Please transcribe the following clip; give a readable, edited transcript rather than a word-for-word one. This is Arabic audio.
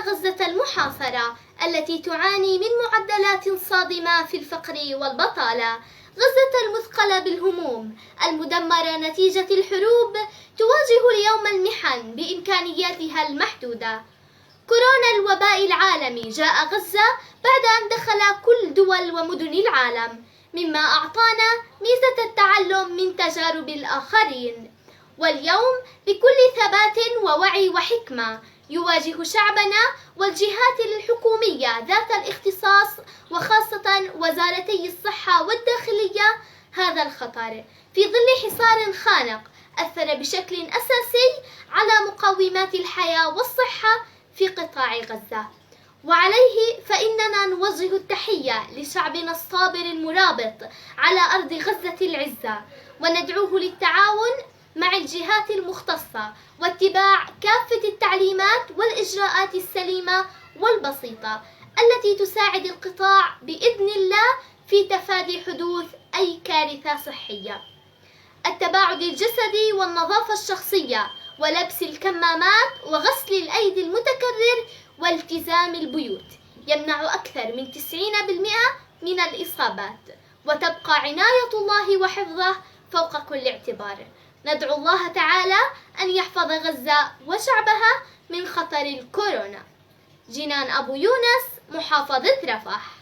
غزة المحاصرة التي تعاني من معدلات صادمة في الفقر والبطالة. غزة المثقلة بالهموم المدمرة نتيجة الحروب تواجه اليوم المحن بإمكانياتها المحدودة. كورونا الوباء العالمي جاء غزة بعد أن دخل كل دول ومدن العالم، مما أعطانا ميزة التعلم من تجارب الآخرين. واليوم بكل ثبات ووعي وحكمة يواجه شعبنا والجهات الحكومية ذات الاختصاص وخاصة وزارتي الصحة والداخلية هذا الخطر في ظل حصار خانق أثر بشكل أساسي على مقومات الحياة والصحة في قطاع غزة. وعليه فإننا نوجه التحية لشعبنا الصابر المرابط على أرض غزة العزة، وندعوه للتعاون مع الجهات المختصة واتباع كافة التعليمات والإجراءات السليمة والبسيطة التي تساعد القطاع بإذن الله في تفادي حدوث أي كارثة صحية. التباعد الجسدي والنظافة الشخصية ولبس الكمامات وغسل الأيدي المتكرر والتزام البيوت يمنع أكثر من 90% من الإصابات، وتبقى عناية الله وحفظه فوق كل اعتبار. ندعو الله تعالى أن يحفظ غزة وشعبها من خطر الكورونا. جنان أبو يونس، محافظة رفح.